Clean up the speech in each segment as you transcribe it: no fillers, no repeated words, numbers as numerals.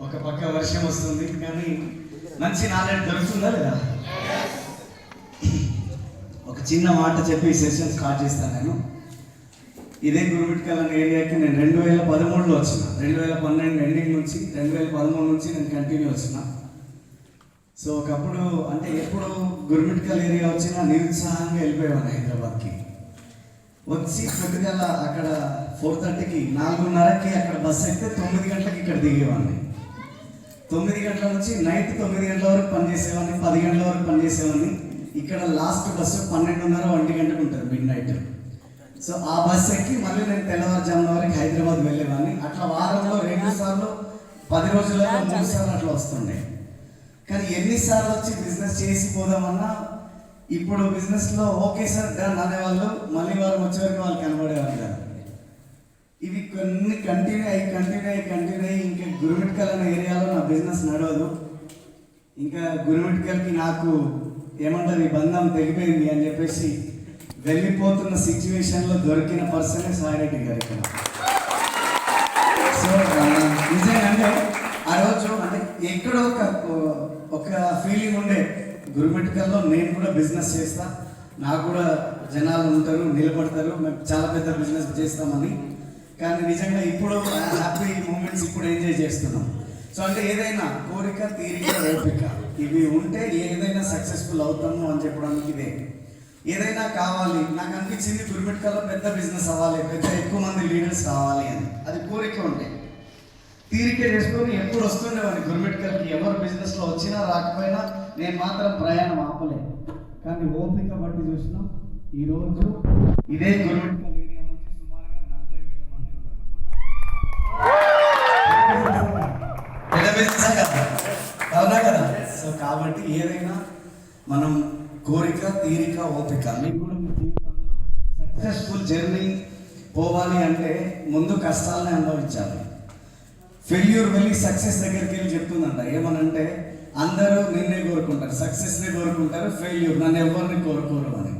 ఒక పక్క వర్షం వస్తుంది, కానీ మంచి నాలెడ్జ్ దొరుకుతుందా లేదా? ఒక చిన్న మాట చెప్పి సెషన్ స్టార్ట్ చేస్తాను. నేను ఇదే గురుమిట్కల్ అనే ఏరియాకి నేను 2013లో వచ్చిన. 2012 ఎండింగ్ నుంచి 2013 నుంచి నేను కంటిన్యూ వచ్చిన. సో ఒకప్పుడు అంటే ఎప్పుడు గురుమిట్కల్ ఏరియా వచ్చినా నిరుత్సాహంగా వెళ్ళిపోయేవాడిని హైదరాబాద్కి. వచ్చి పొద్దుగల అక్కడ 4:30కి 4:30కి అక్కడ బస్సు ఎక్కితే 9 గంటలకి ఇక్కడ దిగేవాడిని. 9 గంటల నుంచి నైట్ 9 గంటల వరకు పనిచేసేవాడిని, 10 గంటల వరకు పనిచేసేవాడిని. ఇక్కడ లాస్ట్ బస్సు 12:30 1 గంటకు ఉంటుంది, మిడ్ నైట్. సో ఆ బస్సు ఎక్కి మళ్ళీ నేను తెల్లవారుజామున వరకు హైదరాబాద్ వెళ్ళేవాడిని. అట్లా వారంలో 2 సార్లు, 10 రోజులలో 3 సార్లు అట్లా వస్తుండే. కానీ ఎన్నిసార్లు వచ్చి బిజినెస్ చేసి పోదామన్నా ఇప్పుడు బిజినెస్లో ఓకే సార్ డన్ అనేవాళ్ళు, మళ్ళీ వారు వచ్చే వరకు వాళ్ళు కనబడేవాళ్ళు కాదు. ఇవి కొన్ని కంటిన్యూ అయ్యి ఇంకా గురుమిట్కల్ అనే ఏరియాలో నా బిజినెస్ నడవదు. ఇంకా గురుమిట్కల్కి నాకు ఏమంటారు ఈ బంధం తెగిపోయింది అని చెప్పేసి వెళ్ళిపోతున్న సిచ్యువేషన్లో దొరికిన పర్సనే సాయిరెడ్డి గారు ఇక్కడ. సో నిజంగా అంటే ఆ రోజు అంటే ఎక్కడో ఒక ఫీలింగ్ ఉండే, గురుమిట్కల్లో నేను కూడా బిజినెస్ చేస్తా, నాకు కూడా జనాలు ఉంటారు, నిలబడతారు, మేము చాలా పెద్ద బిజినెస్ చేస్తామని. కానీ నిజంగా ఇప్పుడు హ్యాపీ మూమెంట్స్ ఇప్పుడు ఎంజాయ్ చేస్తున్నాం. సో అంటే ఏదైనా కోరిక, తీరిక, ఓపిక ఇవి ఉంటే ఏదైనా సక్సెస్ఫుల్ అవుతాము అని చెప్పడానికి ఇదే. ఏదైనా కావాలి, నాకు అనిపించింది గురుమిట్కల్లో పెద్ద బిజినెస్ అవ్వాలి, ఎక్కువ మంది లీడర్స్ కావాలి అని. అది కోరిక ఉంటే తీరిక చేసుకొని ఎప్పుడు వస్తుండేవాడిని గురుమిట్కల్కి. ఎవరు బిజినెస్లో వచ్చినా రాకపోయినా నేను మాత్రం ప్రయాణం ఆపలేదు. కానీ ఓపిక బట్టి చూసినా ఈరోజు ఇదే గురుమిట్కల్ ఏరియా నుంచి సుమారుగా 40,000 మంది ఉన్నారు. పెద్ద బిజినెస్ కదా, అవునా కదా? సో కాబట్టి ఏదైనా మనం కోరిక, తీరిక, ఓపిక మీకు కూడా మీ జీవితంలో సక్సెస్ఫుల్ జర్నీ పోవాలి అంటే ముందు కష్టాలనే అనుభవించాలి. ఫెయిల్యూర్ వెళ్ళి సక్సెస్ దగ్గరికి వెళ్ళి చెప్తుందంట ఏమనంటే, అందరూ నిన్నే కోరుకుంటారు, సక్సెస్నే కోరుకుంటారు, ఫెయిల్యూర్ నన్ను ఎవరిని కోరుకోరు అని.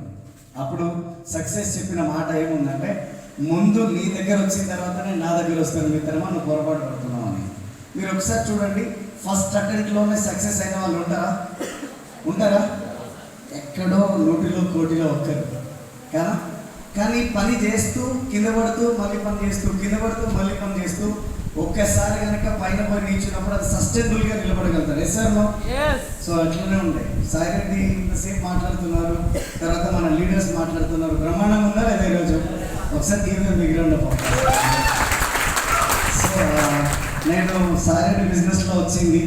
అప్పుడు సక్సెస్ చెప్పిన మాట ఏముందంటే, ముందు నీ దగ్గర వచ్చిన తర్వాతనే నా దగ్గర వస్తారు మిత్రమా, నువ్వు పొరపాటు పడుతున్నావు అని. మీరు ఒకసారి చూడండి, ఫస్ట్ అటెంప్ట్లోనే సక్సెస్ అయిన వాళ్ళు ఉంటారా? ఎక్కడో 100లో 1,00,00,000 ఒక్కరు కదా. కానీ పని చేస్తూ కింద పడుతూ మళ్ళీ పని చేస్తూ, కింద పడుతూ మళ్ళీ పని చేస్తూ ఒక్కసారి కనుక పైన పోయి నిల్చున్నప్పుడు అది సస్టైనబుల్గా నిలబడగలుగుతారు. Yes sir no? సో అట్లనే ఉంటాయి. సాయిరెడ్డి ఇంతసేపు మాట్లాడుతున్నారు, తర్వాత మన లీడర్స్ మాట్లాడుతున్నారు. బ్రహ్మాండంగా ఉందా లేదా ఈరోజు? ఒకసారి తీవ్రంగా మిగిలిన. సో నేను సాయిరెడ్డి బిజినెస్లో వచ్చింది,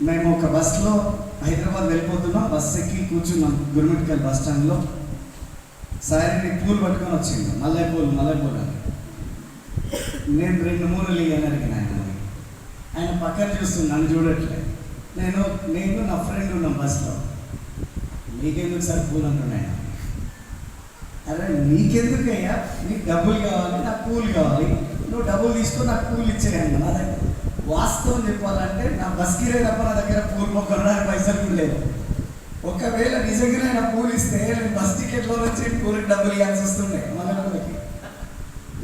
మేము ఒక బస్లో హైదరాబాద్ వెళ్ళిపోతున్నాం. బస్ ఎక్కి కూర్చున్నాం గురుమిట్కల్ బస్ స్టాండ్లో. సాయిరెడ్డి పూలు పట్టుకొని వచ్చింది, మల్లెపూలు అని. నేను 2 మూరలు అని అడిగిన ఆయన పక్కన చూస్తుంది, నన్ను చూడట్లే. నేను నా ఫ్రెండ్ ఉన్నాం బస్లో. మీకెందుకు సార్ పూలు అంటున్నాయి? అరే నీకెందుకయ్యా, నీకు డబ్బులు కావాలి, నాకు పూలు కావాలి, నువ్వు డబ్బులు తీసుకొని నాకు పూలు ఇచ్చేయండి. నా దగ్గర వాస్తవం చెప్పాలంటే నా బస్ కిరే తప్ప నా దగ్గర పూలు మొక్కడానికి పైసలు కూడా లేదు. ఒకవేళ నిజంగానే నా పూలు ఇస్తే నేను బస్ టికెట్లో నుంచి పూలకు డబ్బులు ఇవ్వాల్సి వస్తుండే. మళ్ళీ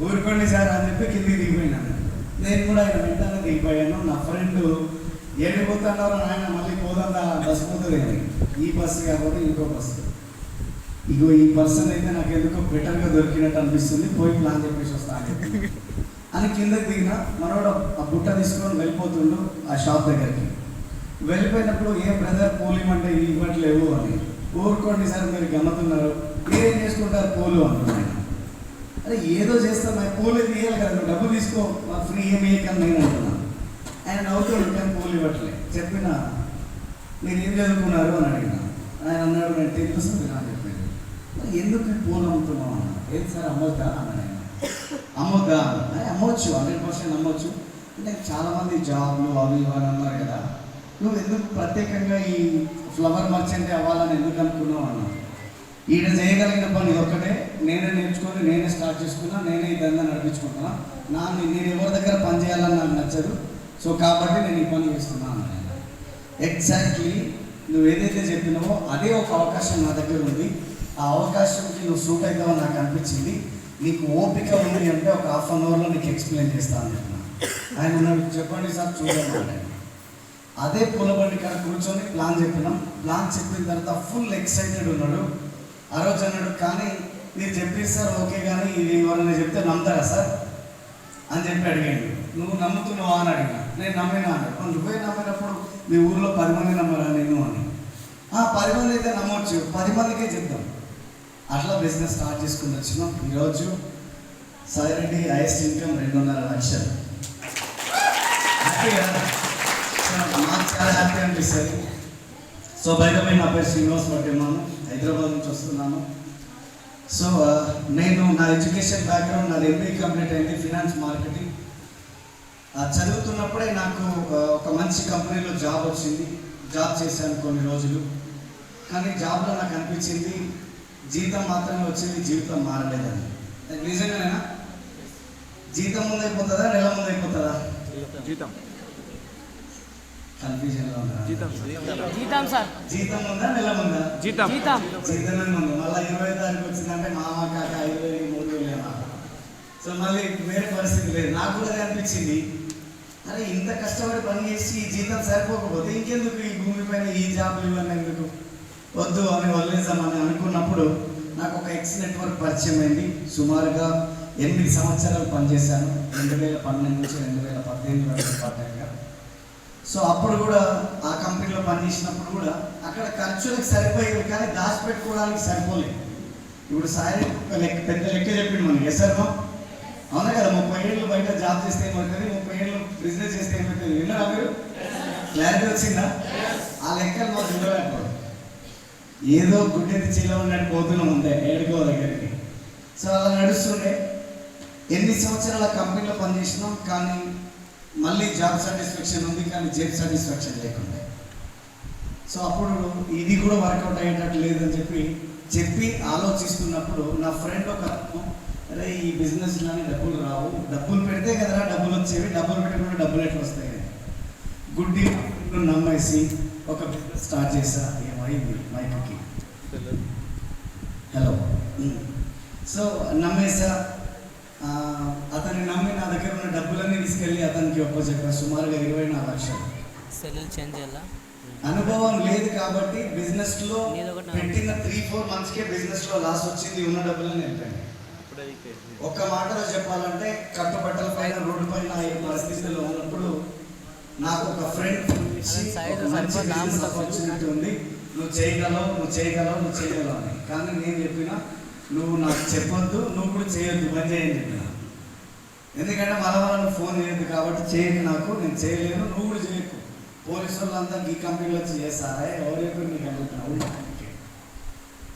ఊరుకోండి సార్ అని చెప్పి కిందికి దిగిపోయినాను. నేను కూడా ఆయన వెంటనే దిగిపోయాను. నా ఫ్రెండ్ ఏడిపోతున్నారు ఆయన, మళ్ళీ పోదా బస్సు పోతుంది అని. ఈ బస్సు కాబట్టి ఇంకో బస్సు. ఇగో ఈ పర్సన్ అయితే నాకు ఎందుకో బెటర్గా దొరికినట్టు అనిపిస్తుంది, పోయి ప్లాన్ చెప్పేసి వస్తా అని కిందకి దిగిన. మనోడు ఆ బుట్ట తీసుకొని వెళ్ళిపోతుండు ఆ షాప్ దగ్గరికి. వెళ్ళిపోయినప్పుడు ఏ బ్రదర్ పూలు ఇవ్వమంటే ఇవ్వట్లేవు అని. ఊరుకోండి సార్ మీరు గమ్మతున్నారు, మీరేం చేసుకుంటారు పూలు అంటున్నాను. అరే ఏదో చేస్తాం, నాకు పూలు తీయాలి కదా, నువ్వు డబ్బులు తీసుకో, ఫ్రీ ఏమి వేయకని నేను అంటున్నాను. ఆయన నవ్వుతాడు, కానీ పూలు ఇవ్వట్లే. చెప్పిన మీరు ఏం చదువుకున్నారు అని అడిగిన. ఆయన అన్నాడు నేను 10th చదివినా అని చెప్పాను. మరి ఎందుకు పూలు అమ్ముతున్నావు అన్న. ఏం సార్ అమ్మొద్దా అన్నాడు ఆయన. అమ్మొద్దా? అమ్మవచ్చు, 100% అమ్మవచ్చు. అంటే చాలామంది జాబ్లు అవి ఇవ్వాలి అన్నారు కదా, నువ్వు ఎందుకు ప్రత్యేకంగా ఈ ఫ్లవర్ మర్చెంట్ అవ్వాలని ఎందుకు అనుకున్నావు అన్నా. ఈయన చేయగలిగిన పని ఒక్కటే, నేనే నేర్చుకొని నేనే స్టార్ట్ చేసుకున్నా, నేనే ఈ దందా నడిపించుకుంటున్నా. నేను ఎవరి దగ్గర పని చేయాలని నాకు నచ్చదు, సో కాబట్టి నేను ఈ పని చేస్తున్నాను. ఎగ్జాక్ట్లీ నువ్వు ఏదైతే చెప్పినావో అదే ఒక అవకాశం నా దగ్గర ఉంది. ఆ అవకాశంకి నువ్వు సూట్ అవుతావని నాకు అనిపించింది. నీకు ఓపిక ఉంది అంటే ఒక 1/2 అవర్లో నీకు ఎక్స్ప్లెయిన్ చేస్తాను. ఆయన ఉన్నాడు, చెప్పండి సార్ చూద్దాం. అదే పూల బండి కాడ కూర్చొని ప్లాన్ చెప్పినాం. ప్లాన్ చెప్పిన తర్వాత ఫుల్ ఎక్సైటెడ్ ఉన్నాడు. ఆ రోజు అన్నాడు, కానీ మీరు చెప్పేది సార్ ఓకే, కానీ ఇది ఎవరైనా చెప్తే నమ్ముతారా సార్ అని చెప్పి అడిగాడు. నువ్వు నమ్ముతున్నావా అని అడిగినా. నేను నమ్మినా అన్నాడు. నువ్వే నమ్మినప్పుడు మీ ఊర్లో 10 మంది నమ్మరా నేను అని. 10 మంది అయితే నమ్మొచ్చు, 10 మందికే చెప్తాం. అట్లా బిజినెస్ స్టార్ట్ చేసుకుని వచ్చినాం. ఈరోజు సాయిరెడ్డి హైయెస్ట్ ఇన్కమ్ 2.5 లక్షలు. హ్యాపీ కదా? నాకు చాలా హ్యాపీ అనిపిస్తుంది. సో బయట నా పేరు శ్రీనివాస్ పట్టేమాను, హైదరాబాద్ నుంచి వస్తున్నాను. సో నేను నా ఎడ్యుకేషన్ బ్యాక్గ్రౌండ్, నాది MBA కంప్లీట్ అయింది, ఫినాన్స్ మార్కెటింగ్. చదువుతున్నప్పుడే నాకు ఒక మంచి కంపెనీలో జాబ్ వచ్చింది. జాబ్ చేశాను కొన్ని రోజులు. కానీ జాబ్లో నాకు అనిపించింది జీతం మాత్రమే వచ్చింది, జీవితం మారలేదని. నిజంగానేనా? జీతం ముందు అయిపోతుందా, నెల ముందు అయిపోతుందా? జీతం కన్ఫ్యూజన్లో ఉందా? జీతం సార్. జీతం ఉందా, నెల ముందా? జీతమే ముందు. మళ్ళీ 20 తారీఖు వచ్చిందంటే మామ కాక 5,000 సో మళ్ళీ వేరే పరిస్థితి లేదు. నాకు కూడా అనిపించింది, అరే ఇంత కష్టపడి పని చేసి ఈ జీతం సరిపోకపోతే ఇంకెందుకు ఈ భూమిపైన ఈ జాబ్లు ఇవన్నీ ఎందుకు, వద్దు అని వదిలేద్దామని అనుకున్నప్పుడు నాకు ఒక ఎక్స్ నెట్వర్క్ పరిచయం అయింది. సుమారుగా 8 సంవత్సరాలు పనిచేశాను. 2012 నుంచి 2018 వరకు పార్ట్నర్గా. సో అప్పుడు కూడా ఆ కంపెనీలో పనిచేసినప్పుడు కూడా అక్కడ ఖర్చులకు సరిపోయేవి, కానీ దాచిపెట్టుకోవడానికి సరిపోలేదు. ఇప్పుడు సాయి పెద్ద లెక్క చెప్పింది మనకి, ఎస్ఆర్మా అవునా కదా? 30 ఏళ్ళు బయట జాబ్ చేస్తే ఏమవుతుంది, 30 ఏళ్ళు బిజినెస్ చేస్తే ఏమవుతుంది? విన్నారా మీరు? క్లారిటీ వచ్చిందా? ఆ లెక్కలు మాకు ఇవ్వలేకపోవడం, ఏదో గుడ్డెది చీల ఉన్నట్టు పోతున్నాం అంతే ఏడుకో దగ్గరికి. సో అలా నడుస్తుండే 8 సంవత్సరాల కంపెనీలో పనిచేసినాం. కానీ మళ్ళీ జాబ్ సాటిస్ఫాక్షన్ ఉంది, కానీ జాబ్ సాటిస్ఫాక్షన్ లేకుండా. సో అప్పుడు ఇది కూడా వర్కౌట్ అయ్యేటట్టు లేదని చెప్పి ఆలోచిస్తున్నప్పుడు నా ఫ్రెండ్ ఒక, అరే ఈ బిజినెస్లోనే డబ్బులు రావు, డబ్బులు పెడితే కదరా డబ్బులు వచ్చేవి, డబ్బులు పెట్టకుండా డబ్బులు ఎట్లా వస్తాయి అని గుడ్డి నమ్మేసి ఒక బిజినెస్ స్టార్ట్ చేశా. ఏమైంది మైక్కి? హలో. సో నమ్మేసా. అతన్ని నమ్మి నా దగ్గర ఉన్న డబ్బులన్నీ తీసుకెళ్ళి అతనికి ఒప్పచెప్పా. సుమారుగా 24 లక్షలు. అనుభవం లేదు కాబట్టి బిజినెస్లో పెట్టిన 3-4 మంత్స్కే బిజినెస్లో లాస్ వచ్చింది. ఉన్న డబ్బులని వెళ్ళిపోయింది. ఒక్క మాటలో చెప్పాలంటే కట్టుబట్టల పైన, రోడ్డు పైన ఈ పరిస్థితుల్లో ఉన్నప్పుడు నాకు ఒక ఫ్రెండ్ ఆపర్చునిటీ ఉంది, నువ్వు చేయగలవు అని. కానీ నేను చెప్పిన, నువ్వు నాకు చెప్పొద్దు, నువ్వు కూడా చేయొద్దు, బంద్ చేయని చెప్పిన. ఎందుకంటే వాళ్ళను ఫోన్ చేయొద్దు కాబట్టి చేయకు, నాకు నేను చేయలేను, నువ్వు కూడా చేయకు. పోలీసు వాళ్ళంతా ఈ కంపెనీలో వచ్చి చేస్తారా, ఎవరు చెప్పి నీకు అడుగుతున్నావు.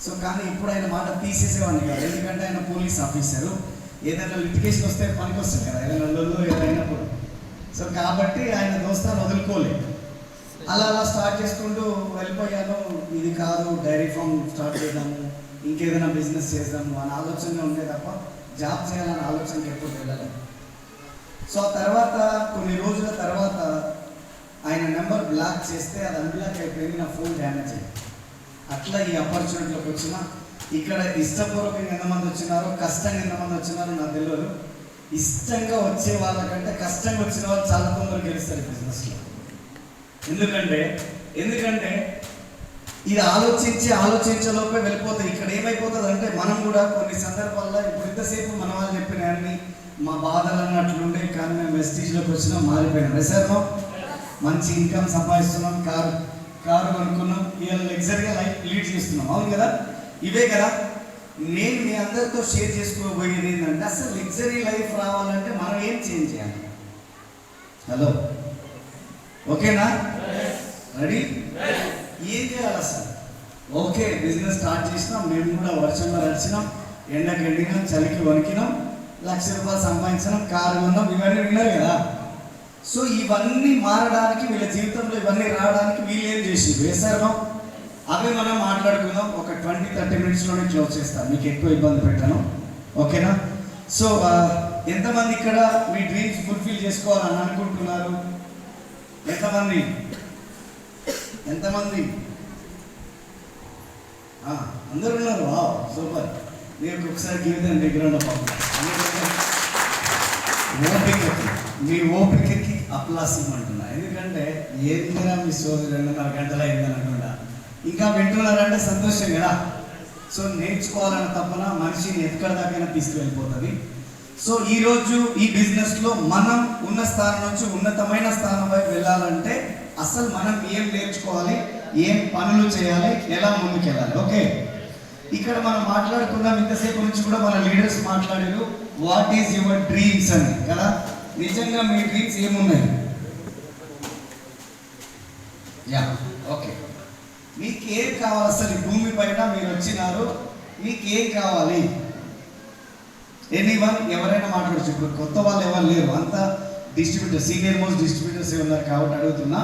సో కానీ ఇప్పుడు ఆయన మాట తీసేసేవాడిని కాదు, ఎందుకంటే ఆయన పోలీస్ ఆఫీసరు. ఏదైనా లిటిగేషన్ వస్తే పనికి వస్తుంది కదా, ఏదైనా లొల్లు ఏదైనప్పుడు. సో కాబట్టి ఆయన దోస్తాను వదులుకోలేదు. అలా స్టార్ట్ చేసుకుంటూ వెళ్ళిపోయాను. ఇది కాదు, డైరీ ఫామ్ స్టార్ట్ చేద్దాము, ఇంకేదైనా బిజినెస్ చేద్దాము అని ఆలోచన ఉండే తప్ప జాబ్ చేయాలనే ఆలోచనకి ఎప్పుడు వెళ్ళలేదు. సో ఆ తర్వాత కొన్ని రోజుల తర్వాత ఆయన నెంబర్ బ్లాక్ చేస్తే అది అన్బ్లాక్ అయిపోయింది, నా ఫోన్ డ్యామేజ్ అయ్యింది. అట్లా ఈ ఆపర్చునిటీలోకి వచ్చిన. ఇక్కడ ఇష్టపూర్వకంగా ఎంతమంది వచ్చినారో, కష్టంగా ఎంతమంది వచ్చినారో నాకు తెలియదు. ఇష్టంగా వచ్చే వాళ్ళకంటే కష్టంగా వచ్చిన వాళ్ళు చాలా తొందరగా గెలుస్తారు బిజినెస్లో. ఎందుకంటే ఇది ఆలోచించలోపే వెళ్ళిపోతాయి. ఇక్కడ ఏమైపోతుంది అంటే మనం కూడా కొన్ని సందర్భాల్లో ఇప్పుడు ఇంతసేపు మన వాళ్ళు చెప్పిన అన్ని మా బాధలు అన్నట్లుండే, కానీ మేము వెస్టీజ్లోకి వచ్చినా మారిపోయినాం. రిసర్వ్ మంచి ఇన్కమ్ సంపాదిస్తున్నాం, కారు కొనుక్కున్నాం, ఇవాళ లగ్జరీగా లైఫ్ లీడ్ చేస్తున్నాం. అవును కదా? ఇవే కదా నేను మీ అందరితో షేర్ చేసుకోబోయేది. ఏంటంటే అసలు లగ్జరీ లైఫ్ రావాలంటే మనం ఏం చేంజ్ చేయాలి? హలో, ఓకేనా? రెడీ? ఏం చేయాలి అసలు? ఓకే, బిజినెస్ స్టార్ట్ చేసినాం. మేము కూడా వర్షంలో నడిచినాం, ఎండకి ఎండినాం, చలికి వణికినాం, ₹1,00,000 సంపాదించినాం, కారు కొన్నాం. ఇవన్నీ విన్నారు కదా? సో ఇవన్నీ మారడానికి, వీళ్ళ జీవితంలో ఇవన్నీ రావడానికి వీళ్ళు ఏం చేసి వేశారో అవి మనం మాట్లాడుకుందాం. ఒక 20-30 మినిట్స్లోనే క్లోజ్ చేస్తాను, మీకు ఎక్కువ ఇబ్బంది పెట్టాను. ఓకేనా? సో ఎంతమంది ఇక్కడ మీ డ్రీమ్స్ ఫుల్ఫిల్ చేసుకోవాలని అనుకుంటున్నారు? ఎంతమంది? అందరు ఉన్నారు. సూపర్. మీరు ఒకసారి give them big round of applause. ఓపికకి, మీ ఓపికకి అప్లాస్ ఇవ్వమంటున్నా. ఎందుకంటే ఏందిరా మీ సోదరు 2.5 గంటలు అయిందని అనుకుంటా, ఇంకా వింటున్నారంటే సంతోషం కదా. సో నేర్చుకోవాలన్న తప్పన మనిషిని ఎక్కడ దాకైనా తీసుకువెళ్ళిపోతుంది. సో ఈరోజు ఈ బిజినెస్లో మనం ఉన్న స్థానం నుంచి ఉన్నతమైన స్థానం వైపు వెళ్ళాలంటే అసలు మనం ఏం నేర్చుకోవాలి, ఏం పనులు చేయాలి, ఎలా ముందుకెళ్ళాలి. ఓకే, ఇక్కడ మనం మాట్లాడుకున్నాం ఇంతసేపు నుంచి కూడా మన లీడర్స్ మాట్లాడారు వాట్ ఈజ్ యువర్ డ్రీమ్స్ అని కదా. నిజంగా మీ డ్రీమ్స్ ఏమున్నాయి? యా ఓకే, మీకు ఏం కావాలి? అసలు ఈ భూమి పైన మీరు వచ్చినారు, మీకు ఏం కావాలి? ఎనీవన్, ఎవరైనా మాట్లాడచ్చు. ఇప్పుడు కొత్త వాళ్ళు ఎవరు లేరు, అంతా డిస్ట్రిబ్యూటర్, సీనియర్ మోస్ట్ డిస్ట్రిబ్యూటర్స్ ఉన్నారు కాబట్టి అడుగుతున్నా,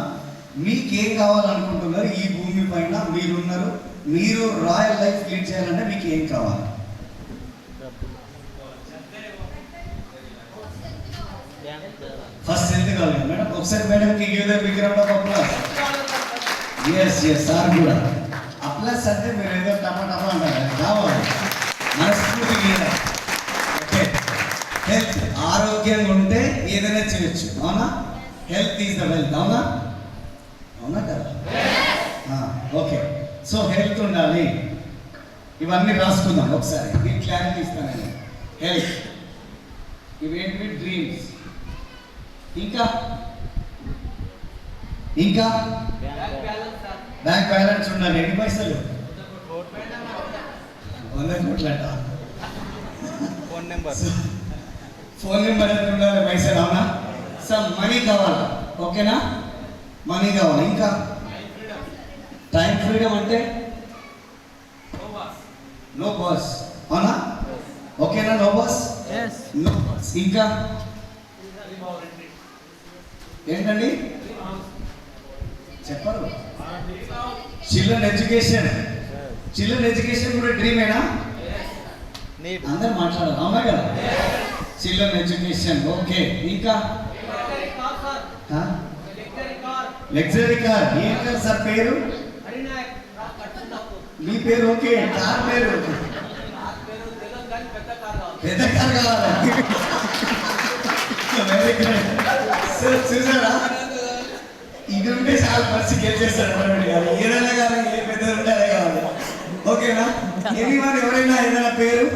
మీకు ఏం కావాలనుకుంటున్నారు? ఈ భూమి పైన మీరున్నారు, మీరు రాయల్ లైఫ్ లీడ్ చేయాలంటే మీకు ఏం కావాలి? ఫస్ట్ హెల్త్ కావాలి మేడం. ఒకసారి మేడంకి give the big round of applause. Yes sir కూడా అప్లాస్ అంటే మీరు ఏదో టమాటా అంటారు కావాలి, మనస్ఫూర్తి. ఓకే, హెల్త్, ఆరోగ్యంగా ఉంటే ఏదైనా చేయొచ్చు, అవునా? హెల్త్ ఈజ్ ద వెల్త్, అవునా? అవునా కదా? ఓకే, సో హెల్త్ ఉండాలి. ఇవన్నీ రాసుకుందాం ఒకసారి, మీకు క్లారిటీ ఇస్తాను. హెల్త్, ఇవేంటివి? డ్రీమ్స్. ఇంకా ఇంకా బ్యాంక్ బ్యాలెన్స్ ఉండాలి. ఎన్ని పైసలు? 100 కోట్లట. ఫోన్ నెంబర్ ఎంత ఉండాలి? పైసలు, అవునా? సమ్ మనీ కావాలి, ఓకేనా? మనీ కావాలి. ఇంకా టైం ఫ్రీడమ్ అంటే నో బాస్, అవునా? ఓకేనా? No boss, no boss. ఇంకా ఏంటండి చెప్పరు? Children education. చిల్డ్రన్ ఎడ్యుకేషన్ కూడా డ్రీమేనా? అందరు మాట్లాడాలి, అవునా కదా? Children education, okay. ఇంకా లగ్జరీ కార్. ఏం కార్ సార్ పేరు? మీ పేరు? ఓకే, కార్ పేరు పెద్ద కార్ కావాలి. Very good. చూసారా, ఇది ఉంటే చాలా పరిస్థితి గెలిచేస్తాడు. ఏదైనా కాదు, ఏ పెద్దది ఉంటే అదే కావాలి, ఓకేనా? ఎనీవన్, ఎవరైనా ఏదైనా పేరు?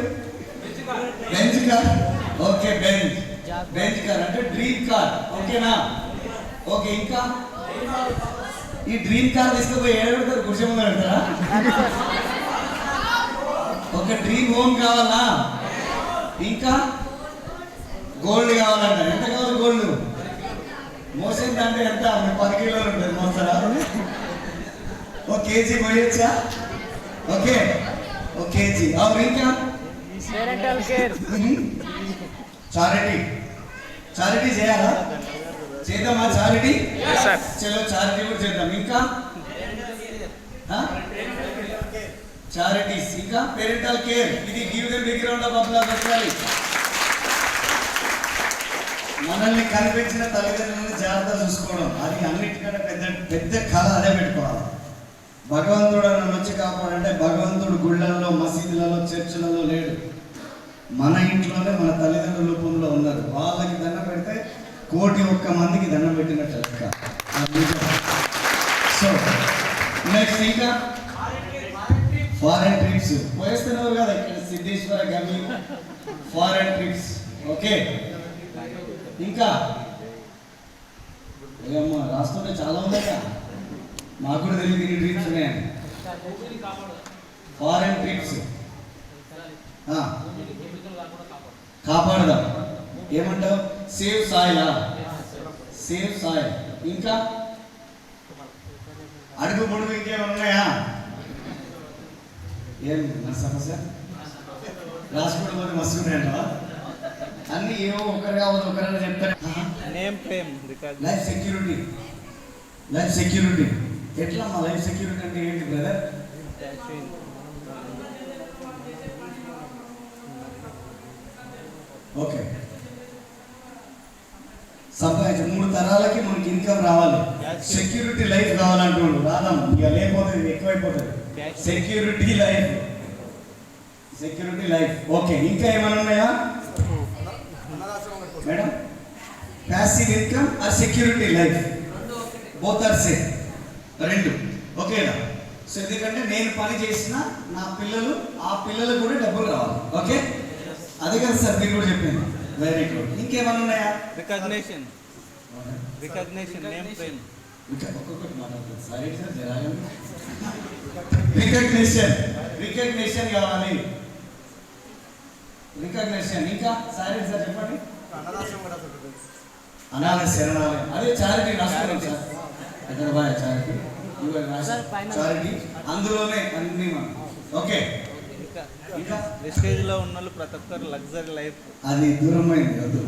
Benz car. Okay, Benz car అంటే డ్రీమ్ కార్, ఓకేనా? ఓకే, ఇంకా ఈ డ్రీమ్ కార్ తీసుకుపోయి ఏడబెడతారు? గుడిసె ముందు పెడతారా? ఒక డ్రీమ్ హోమ్ కావాలా? ఇంకా గోల్డ్ కావాలంట. ఎంత కావాలి గోల్డ్? మోసింది అంటే ఎంత? 10 కిలోలు ఉంటుంది, మోస్తారా? ఒక కేజీ పోయొచ్చా? ఓకే, ఒక కేజీ. అవును, ఇంకా చారిటీ చేయాలా? చేద్దామా చారిటీ? చలో చారిటీ కూడా చేద్దాం. ఇంకా చారిటీస్. ఇంకా పేరెంటల్ కేర్. ఇది give them big round of applause ఒకసారి. మనల్ని కనిపించిన తల్లిదండ్రులను జాగ్రత్త చూసుకోవడం, అది అన్నిటికంటే పెద్ద కళ. అదే పెట్టుకోవాలి. భగవంతుడు నన్ను వచ్చి కాపాడంటే భగవంతుడు గుళ్ళల్లో, మసీదులలో, చర్చిలలో లేడు, మన ఇంట్లోనే మన తల్లిదండ్రుల రూపంలో ఉన్నారు. వాళ్ళకి దండం పెడితే 1,01 మందికి దండం పెట్టినట్టు లెక్క. సో నెక్స్ట్ ఇంకా ఫారెన్ ట్రిప్స్. పోయేస్తున్నారు కదా ఇక్కడ సిద్ధేశ్వర గమి, ఫారెన్ ట్రిప్స్. ఓకే, ఇంకా ఏమో రాస్తుంటే చాలా ఉన్నాయా? మాకు కూడా తెలియదు ఇన్ని ట్రిప్స్ ఉన్నాయని. ఫారెన్ ట్రిప్స్ కాపాడదాం. ఏమంటావు? Save soil. Save soil. ఇంకా అడుగు పొడుగు ఇంకేమైనా ఉన్నాయా? ఏం నా సమస్య? రాసుకోవడం పోతే మస్తు ఉన్నాయంట. అన్ని ఏవో ఒకరు కావాలి, ఒకరైనా చెప్తారు. Life security. లైఫ్ సెక్యూరిటీ ఎట్లా? మా లైఫ్ సెక్యూరిటీ అంటే ఏంటి బ్రదర్? ఓకే, సంపాదించి 3 తరాలకి మనకి ఇన్కమ్ రావాలి. సెక్యూరిటీ లైఫ్ కావాలంటున్నాడు. రాదాం, ఇక లేకపోతుంది, ఎక్కువైపోతుంది. Security life, security life. Okay, ఇంకా ఏమైనా ఉన్నాయా madam? Passive income or security life, both are same, రెండు ఓకేనా. సో ఎందుకంటే నేను పని చేసిన నా పిల్లలు ఆ పిల్లలకు కూడా డబ్బులు రావాలి. ఓకే, అదే కదా సార్ మీరు కూడా చెప్పింది. Very good. ఇంకేమన్నా ఉన్నాయా? Recognition, name frame. ఒక్కొక్కటి మాట్లాడుతుంది. సరే సార్ జరగాలి. రికగ్నిషన్ కావాలి. రికగ్నిషన్ ఇంకా సరే సార్ చెప్పండి. అనాథ శరణాలయం, అదే చారిటీ రాసుకోండి సార్. ఎక్కడ బాగా చారిటీ, చారిటీ అందులోనే అన్ని మనం. ఓకే, ఇంకా ప్రెస్టేజ్ లో ఉన్న వాళ్ళు ప్రతి ఒక్కరు లగ్జరీ లైఫ్, అది దూరమైంది వద్దు.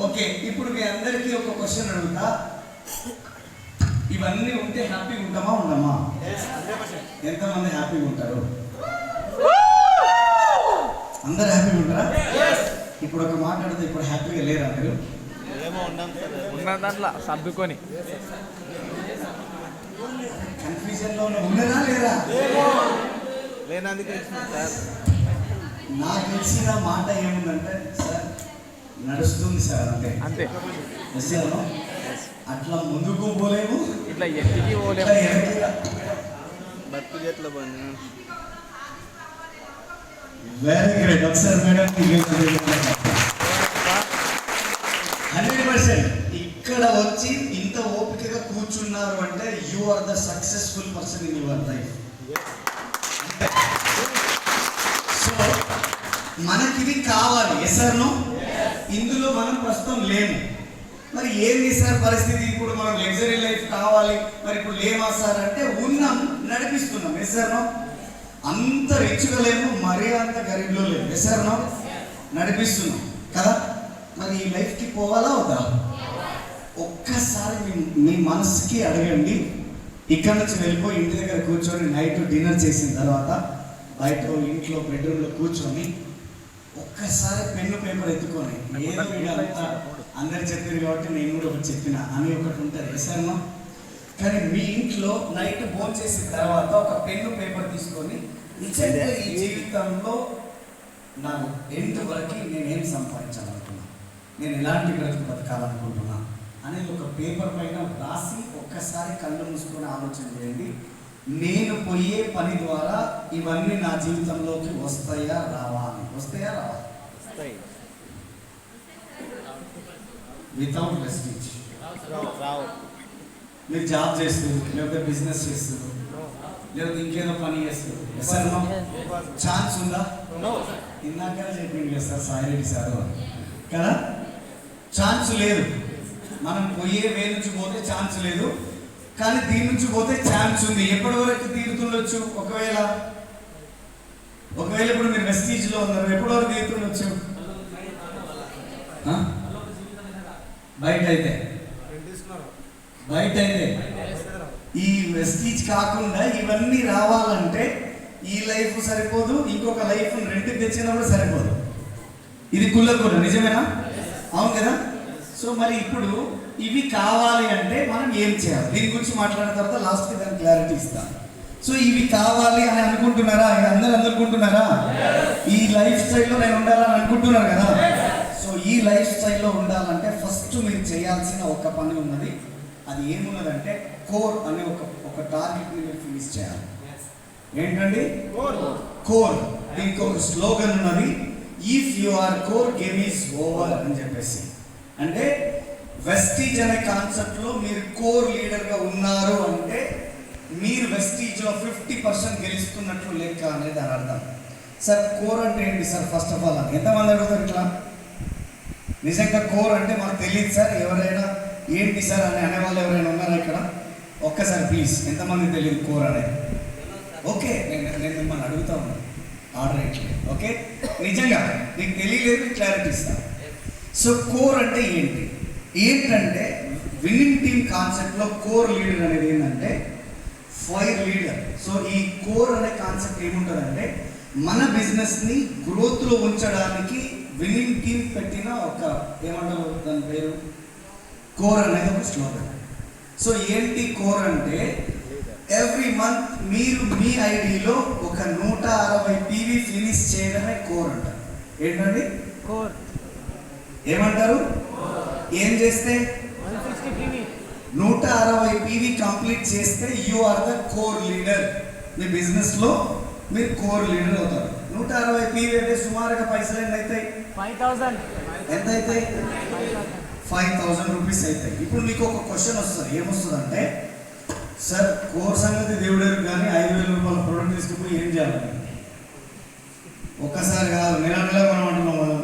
ఓకే, ఇప్పుడు మీ అందరికీ ఒక క్వశ్చన్ అడుగుతా. ఇవన్నీ ఉంటే హ్యాపీగా ఉంటామా ఉండమా? ఎంతమంది హ్యాపీగా ఉంటారు? అందరు హ్యాపీగా ఉంటారా? ఇప్పుడు ఒక మాట్లాడితే ఇప్పుడు హ్యాపీగా లేరా మీరు? ఏమో ఉన్నాం సార్, ఉన్న దాంట్లో సర్దుకొని కన్ఫ్యూజన్ లో ఉన్నారా లేరా? లేనందుకు సార్. నాకు తెలిసిన మాట ఏముందంటే సార్, నడుస్తుంది సార్ అంతే అంతే. నిజంగా అట్లా ముందుకు పోలేము, ఇట్లా ఎత్తికి పోలేము. బతుకు చేతిలో బండి. Very great. ఒకసారి మేడం 100% ఇక్కడ వచ్చి ఇంత ఓపికగా కూర్చున్నారు అంటే you are the successful person in your life. So మనకిది కావాలి. Yes or no? ఇందులో మనం ప్రస్తుతం లేము. మరి ఏంది సార్ పరిస్థితి? ఇప్పుడు మనం లగ్జరీ లైఫ్ కావాలి, మరి ఇప్పుడు లేమా సార్ అంటే ఉన్నాం, నడిపిస్తున్నాం. Yes or no? అంత రిచ్గా లేము, మరీ అంత గరీబ్లో లేము. Yes or no? నడిపిస్తున్నాం కదా. మరి ఈ లైఫ్కి పోవాలా వద్దా? ఒక్కసారి మీ మనసుకి అడగండి. ఇక్కడ నుంచి వెళ్ళిపోయి ఇంటి దగ్గర కూర్చొని నైట్ డిన్నర్ చేసిన తర్వాత బయట ఇంట్లో బెడ్రూమ్లో కూర్చొని ఒక్కసారి పెన్ను పేపర్ ఎత్తుకొని ఏదో ఇదంతా అందరు చెప్పారు కాబట్టి నేను కూడా ఒకటి చెప్పిన అని ఒకటి ఉంటుంది. వేసాను. కానీ మీ ఇంట్లో నైట్ భోజనం చేసిన తర్వాత ఒక పెన్ను పేపర్ తీసుకొని నిజంగా ఈ జీవితంలో నా ఎండ్ వరకు నేనేం సంపాదించాలనుకున్నా, నేను ఎలాంటి బ్రతుకు బతకాలనుకుంటున్నా అనేది ఒక పేపర్ పైన రాసి ఒక్కసారి కళ్ళు మూసుకొని ఆలోచన చేయండి. నేను పోయే పని ద్వారా ఇవన్నీ నా జీవితంలోకి వస్తాయా రావా అని. వస్తాయా రావా? Without wastage. మీరు జాబ్ చేస్తూ, లేకపోతే బిజినెస్ చేస్తూ, లేకపోతే ఇంకేదో పని చేస్తూ ఛాన్స్ ఉందా? ఇందాక చెప్పింది కదా సార్ సాయిరెడ్డి సార్ కదా, ఛాన్స్ లేదు. మనం పోయే వే నుంచి పోతే ఛాన్స్ లేదు, కానీ దీని నుంచి పోతే ఛాన్స్ ఉంది. ఎప్పటి వరకు తీరుతుండొచ్చు? ఒకవేళ ఇప్పుడు మీరు వెస్టీజ్లో ఉన్నారు, ఎప్పటి వరకు తీరుతుండొచ్చు? బయట అయితే ఈ వెస్టీజ్ కాకుండా ఇవన్నీ రావాలంటే ఈ లైఫ్ సరిపోదు, ఇంకొక లైఫ్ రెంట్కి తెచ్చినా కూడా సరిపోదు. ఇది కుల్లకూర, నిజమేనా? అవును కదా. సో మరి ఇప్పుడు ఇవి కావాలి అంటే మనం ఏం చేయాలి? దీని గురించి మాట్లాడిన తర్వాత లాస్ట్కి దాని క్లారిటీ ఇస్తాను. సో ఇవి కావాలి అని అనుకుంటున్నారా? అందరు అనుకుంటున్నారా? ఈ లైఫ్ స్టైల్లో నేను ఉండాలని అనుకుంటున్నారు కదా. సో ఈ లైఫ్ స్టైల్లో ఉండాలంటే ఫస్ట్ మీరు చేయాల్సిన ఒక పని ఉన్నది. అది ఏమున్నదంటే కోర్ అనే ఒక టార్గెట్ని మీరు ఫినిష్ చేయాలి. ఏంటండి? కోర్. దీనికి ఒక స్లోగన్ ఉన్నది, if you are core game is over అని చెప్పేసి. అంటే వెస్టీజ్ అనే కాన్సెప్ట్లో మీరు కోర్ లీడర్గా ఉన్నారు అంటే మీరు వెస్టీజ్లో 50% గెలుస్తున్నట్లు లెక్క అనేది దాని అర్థం. సార్ కోర్ అంటే ఏంటి సార్? ఫస్ట్ ఆఫ్ ఆల్ ఎంతమంది అడుగుతారు ఇట్లా? నిజంగా కోర్ అంటే మనకు తెలియదు సార్. ఎవరైనా ఏంటి సార్ అని అనేవాళ్ళు ఎవరైనా ఉన్నారా ఇక్కడ? ఒక్కసారి ప్లీజ్, ఎంతమంది తెలియదు కోర్ అనేది? ఓకే, నేను మిమ్మల్ని అడుగుతా ఉన్నాను ఆర్డర్ ఇట్లే. ఓకే, నిజంగా నీకు తెలియలేదు, క్లారిటీ ఇస్తాను. సో కోర్ అంటే ఏంటంటే విన్నింగ్ టీమ్ కాన్సెప్ట్లో కోర్ లీడర్ అనేది ఏంటంటే ఫైర్ లీడర్. సో ఈ కోర్ అనే కాన్సెప్ట్ ఏముంటుందంటే మన బిజినెస్ని గ్రోత్లో ఉంచడానికి విన్నింగ్ టీమ్ పెట్టిన ఒక ఏమంటారు దాని పేరు, కోర్ అనేది ఒక స్లోగన్. సో ఏంటి కోర్ అంటే ఎవ్రీ మంత్ మీరు మీ ఐడిలో ఒక 160 PV ఫినిష్ చేయడమే కోర్ అంటారు. ఏంటండి కోర్? ఏమంటారు? ఏం చేస్తే 160 పీవీ కంప్లీట్ చేస్తే you are the core leader. మీ బిజినెస్ లో మీరు కోర్ లీడర్ అవుతారు. 160 పీవీ అంటే సుమారుగా పైసలు ఎన్ని అవుతాయి? 5000. ఎంత అవుతాయి? 5000 రూపీస్ అవుతాయి. ఇప్పుడు మీకు ఒక క్వశ్చన్ వస్తుంది, ఏమొస్తుంది అంటే, సార్ కోర్ సంగతి దేవుడేరు కానీ 5000 రూపాయల ప్రొడక్ట్ తీసుకుపోయి ఏం చేయాలి? ఒక్కసారి కాదు, నెల నెల మనం అంటున్నాం. మనం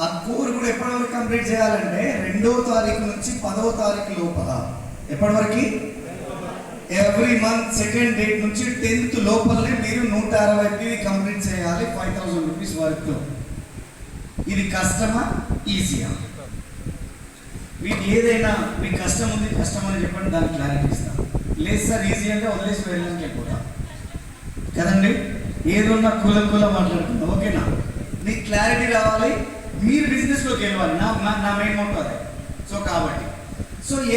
ఆ కోర్ కూడా ఎప్పటి వరకు కంప్లీట్ చేయాలంటే 2వ తారీఖు నుంచి 10వ తారీఖు లోపల. ఎప్పటి వరకు? ఎవ్రీ మంత్ 2nd డేట్ నుంచి 10th లోపలనే మీరు 160 పీవీ కంప్లీట్ చేయాలి 5000 రూపీస్ వరకు. ఇది కష్టమా ఈజీయా? మీకు ఏదైనా మీకు కష్టం ఉంది, కష్టం అని చెప్పండి, దానికి క్లారిటీ ఇస్తాను. లేదు సార్ ఈజీ అంటే వదిలేసి వెళ్ళడానికి వెళ్ళిపోతాం కదండి. ఏదున్నా కూల మాట్లాడుకుందాం, ఓకేనా? మీకు క్లారిటీ రావాలి, మీరు బిజినెస్లోకి వెళ్ళాలి. నా మెయిన్ మోటో అదే. సో కాబట్టి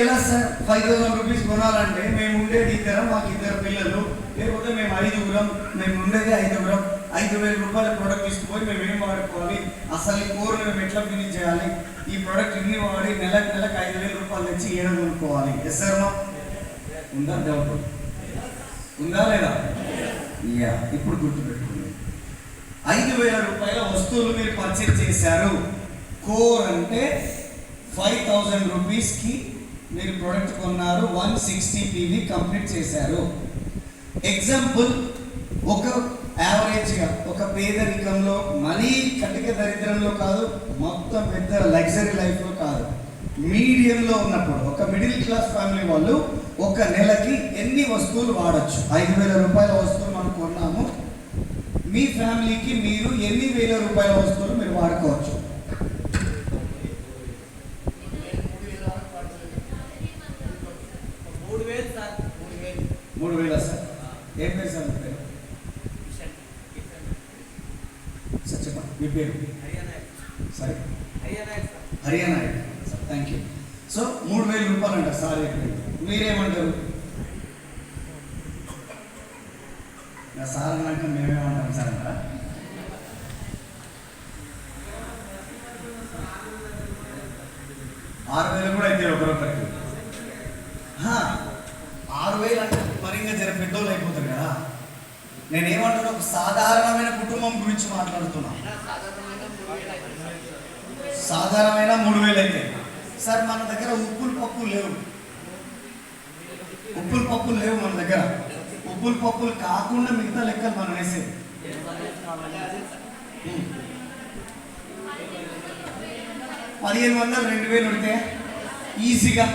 ఎలా సార్ 5000 రూపీస్ కొనాలంటే మేము ఉండేది ఇద్దరం, మాకు 2 పిల్లలు, లేకపోతే మేము 5గురం, మేము ఉండేది 5గురం, 5000 రూపాయల ప్రోడక్ట్ తీసుకుపోయి మేము ఏం వాడుకోవాలి, అసలు ఈ కోర్ మేము ఎట్లా ఫినిష్ చేయాలి, ఈ ప్రోడక్ట్ ఇన్ని వాడి నెలకు 5000 రూపాయలు తెచ్చి ఏడ కొనుక్కోవాలి. ఎస్ సార్ మా ఉందా? డౌట్ ఉందా లేదా? యా, ఇప్పుడు గుర్తుపెట్టుకోండి. 5000 రూపాయల వస్తువులు మీరు పర్చేజ్ చేశారు. కోర్ అంటే 5000 రూపీస్కి మీరు ప్రోడక్ట్ కొన్నారు, 160 పీవీ కంప్లీట్ చేశారు. ఎగ్జాంపుల్, ఒక యావరేజ్గా ఒక పేదరికంలో, మరీ కటిక దరిద్రంలో కాదు, మొత్తం పెద్ద లగ్జరీ లైఫ్లో కాదు, మీడియంలో ఉన్నప్పుడు ఒక మిడిల్ క్లాస్ ఫ్యామిలీ వాళ్ళు ఒక నెలకి ఎన్ని వస్తువులు వాడచ్చు? 5000 రూపాయల వస్తువులు మనం కొన్నాము, మీ ఫ్యామిలీకి మీరు ఎన్ని వేల రూపాయల వస్తువులు మీరు వాడుకోవచ్చు? 3000 సార్. ఏం పేరు సార్ మీ పేరు? సార్ చెప్పండి మీ పేరు. సరే, Haryana sir. Thank you. So 3000 రూపాయలు అంటారు సార్. మీరేమంటారు? నా సార్ అన్నాక మేమేమంటాం సార్ అంటారా? $6000 కూడా అయితే ఒకరొకరికి. 6000 అంటే మరి ఇంకా జర పెద్దోళ్ళు అయిపోతారు కదా. నేనేమంటున్నా, ఒక సాధారణమైన కుటుంబం గురించి మాట్లాడుతున్నా. సాధారణమైన 3000 అయితే సార్ మన దగ్గర ఉప్పులు పప్పులు లేవు మన దగ్గర. ఉప్పులు పప్పులు కాకుండా మిగతా లెక్కలు మనం వేసేది. 1500 2000 ఉడితే ఈజీగా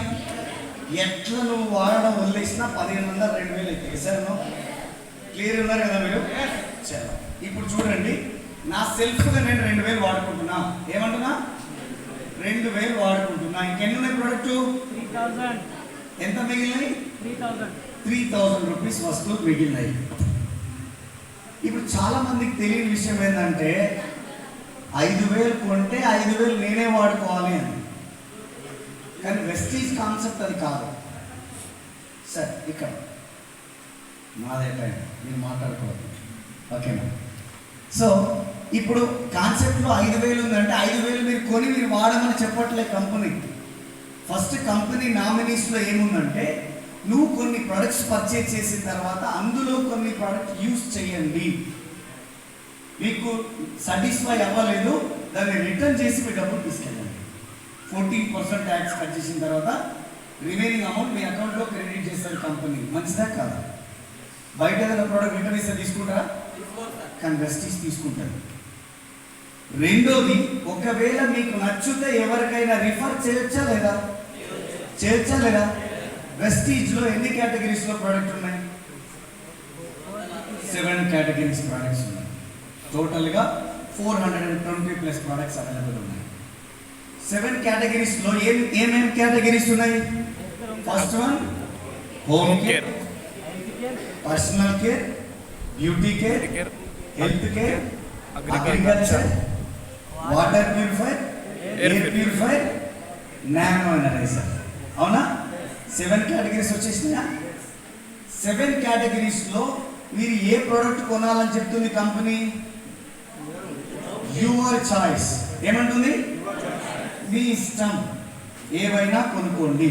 ఎట్లా నువ్వు వాడడం వదిలేసినా 1500 2000 అయితే సార్. క్లియర్ ఉన్నారు కదా మీరు? చలో, ఇప్పుడు చూడండి, నా సెల్ఫ్గా నేను 2000 వాడుకుంటున్నా. ఏమంటున్నా? 2000 వాడుకుంటున్నా. ఇంకెన్ని ఉన్నాయి ప్రోడక్ట్? 3000. ఎంత మిగిలినాయి? 3000 రూపీస్ వస్తువులు మిగిలినాయి. ఇప్పుడు చాలా మందికి తెలియని విషయం ఏంటంటే, 5000 కొంటే 5000 నేనే వాడుకోవాలి అని. కానీ వెస్టీజ్ కాన్సెప్ట్ అది కాదు సార్. ఇక్కడ నాదే టైం, మీరు మాట్లాడుకోవాలి, ఓకేనా? సో ఇప్పుడు కాన్సెప్ట్లో 5000 ఉందంటే 5000 మీరు కొని మీరు వాడమని చెప్పట్లేదు కంపెనీ. ఫస్ట్ కంపెనీ నామినీస్లో ఏముందంటే, నువ్వు కొన్ని ప్రొడక్ట్స్ పర్చేజ్ చేసిన తర్వాత అందులో కొన్ని ప్రొడక్ట్ యూజ్ చేయండి, మీకు సాటిస్ఫై అవ్వలేదు దాన్ని రిటర్న్ చేసి మీ డబ్బులు తీసుకెళ్ళండి. 14% ట్యాక్స్ కట్ చేసిన తర్వాత రిమైనింగ్ అమౌంట్ మీ అకౌంట్లో క్రెడిట్ చేస్తారు కంపెనీ. మంచిదా కాదా? బయట ఏదైనా ప్రోడక్ట్ రిటర్న్ ఇస్తే తీసుకుంటారా? కానీ వెస్టీజ్ తీసుకుంటారు. రెండోది, ఒకవేళ మీకు నచ్చితే ఎవరికైనా రిఫర్ చేయొచ్చా లేదా? వెస్టీజ్లో ఎన్ని కేటగిరీస్లో ప్రోడక్ట్ ఉన్నాయి? 7 కేటగిరీస్ ప్రోడక్ట్స్ ఉన్నాయి. టోటల్గా 420+ ప్రోడక్ట్స్ అవైలబుల్ ఉన్నాయి. 7 కేటగిరీస్లో ఏమేమి కేటగిరీస్ ఉన్నాయి? First one home care, personal care, beauty care, health care, agriculture, water purifier, air purifier, nano energizer. అవునా? 7 కేటగిరీస్ వచ్చేసినాయా? 7 కేటగిరీస్లో మీరు ఏ ప్రోడక్ట్ కొనాలని చెప్తుంది కంపెనీ? Your choice. ఏమంటుంది? మీ ఇష్టం, ఏవైనా కొనుక్కోండి.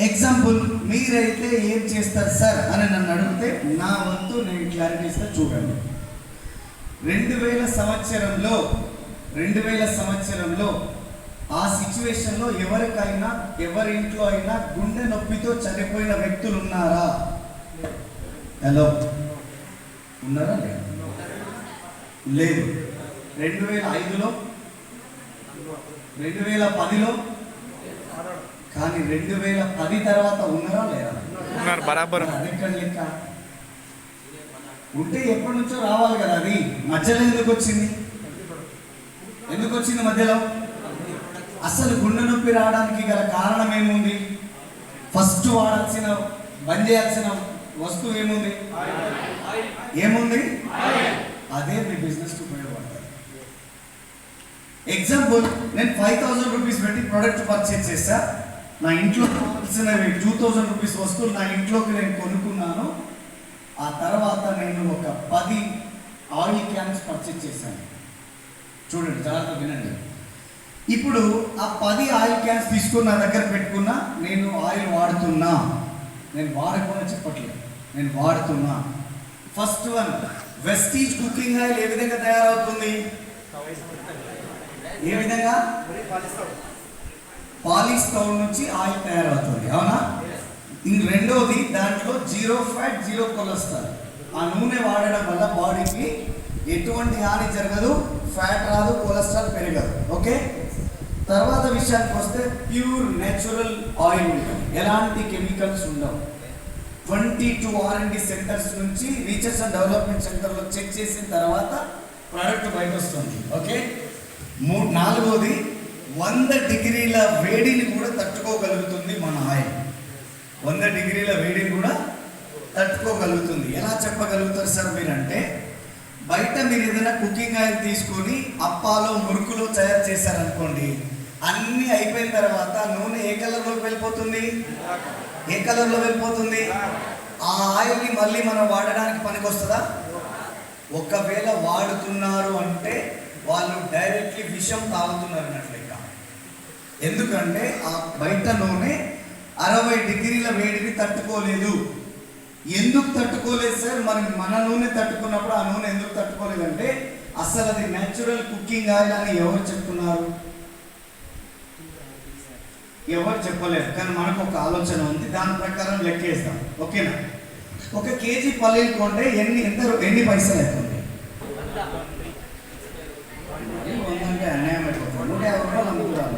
ఎగ్జాంపుల్, మీరైతే ఏం చేస్తారు సార్ అని నన్ను అడిగితే నా వంతు నేను క్లారిటీ ఇస్తా. చూడండి, 2000 సంవత్సరంలో ఆ సిచ్యువేషన్లో ఎవరికైనా ఎవరి ఇంట్లో అయినా గుండె నొప్పితో చనిపోయిన వ్యక్తులు ఉన్నారా? హలో, ఉన్నారా? లేదు. 2005లో, 2010లో, కానీ 2010 తర్వాత ఉన్నారా లేరా? ఉన్నారు బరాబర్. అదెక్కడ లెక్క? ఉంటే ఎప్పటి నుంచో రావాలి కదా. అది మధ్యలో ఎందుకు వచ్చింది? మధ్యలో? అసలు గుండె నొప్పి రావడానికి గల కారణం ఏముంది? ఫస్ట్ బంద్ చేయాల్సిన వస్తువు ఏముంది? అదే మీ బిజినెస్కి ఉపయోగపడుతుంది. ఎగ్జాంపుల్, నేను 5000 రూపీస్ పెట్టి ప్రోడక్ట్ పర్చేజ్ చేశా. నా ఇంట్లో కావాల్సినవి 2000 రూపీస్ వస్తువులు నా ఇంట్లోకి నేను కొనుక్కున్నాను. ఆ తర్వాత నేను ఒక 10 ఆయిల్ క్యాన్స్ పర్చేజ్ చేశాను. చూడండి, జాగ్రత్తగా వినండి. ఇప్పుడు ఆ 10 ఆయిల్ క్యాన్స్ తీసుకుని నా దగ్గర పెట్టుకున్నా. నేను ఆయిల్ వాడుతున్నా, నేను వాడకుండా చెప్పట్లేదు, నేను వాడుతున్నా. First one, wastage cooking oil ఏ విధంగా తయారవుతుంది? ఏ విధంగా? పాలిష్ తౌడ్ నుంచి ఆయిల్ తయారవుతుంది, అవునా? రెండోది, దాంట్లో 0 ఫ్యాట్ 0 కొలెస్ట్రాల్. ఆ నూనె వాడడం వల్ల బాడీకి ఎటువంటి హాని జరగదు, ఫ్యాట్ రాదు, కొలెస్ట్రాల్ పెరగదు. ఓకే, తర్వాత విషయానికి వస్తే ప్యూర్ నేచురల్ ఆయిల్ ఉంటుంది, ఎలాంటి కెమికల్స్ ఉండవు. 22 R&D సెంటర్స్ నుంచి రీసెర్చ్ అండ్ డెవలప్మెంట్ సెంటర్లో చెక్ చేసిన తర్వాత ప్రోడక్ట్ బయట వస్తుంది. ఓకే, నాలుగోది, 100 డిగ్రీల వేడిని కూడా తట్టుకోగలుగుతుంది మన ఆయిల్. 100 డిగ్రీల వేడిని కూడా తట్టుకోగలుగుతుంది. ఎలా చెప్పగలుగుతారు సార్ మీరంటే, బయట మీరు ఏదైనా కుకింగ్ ఆయిల్ తీసుకొని అప్పాలో మురుకులో తయారు చేశారనుకోండి, అన్నీ అయిపోయిన తర్వాత నూనె ఏ కలర్లోకి వెళ్ళిపోతుంది? ఆ ఆయిల్ని మళ్ళీ మనం వాడడానికి పనికి వస్తుందా? ఒకవేళ వాడుతున్నారు అంటే వాళ్ళు డైరెక్ట్లీ విషం తాగుతున్నారు అన్నట్లయితే. ఎందుకంటే ఆ బయట నూనె 60 డిగ్రీల వేడిని తట్టుకోలేదు. ఎందుకు తట్టుకోలేదు సార్? మన నూనె తట్టుకున్నప్పుడు ఆ నూనె ఎందుకు తట్టుకోలేదంటే, అసలు అది న్యాచురల్ కుకింగ్ ఆయిల్ అని ఎవరు చెప్తున్నారు? ఎవరు చెప్పలేదు. కానీ మనకు ఒక ఆలోచన ఉంది, దాని ప్రకారం లెక్కేస్తాం. ఓకేనా? 1 కేజీ పల్లీలు కొంటే ఎన్ని పైసలు అవుతుంది? 100 అంటే అన్యాయం అయిపోతుంది. 150 రూపాయలు అమ్ముతున్నారు.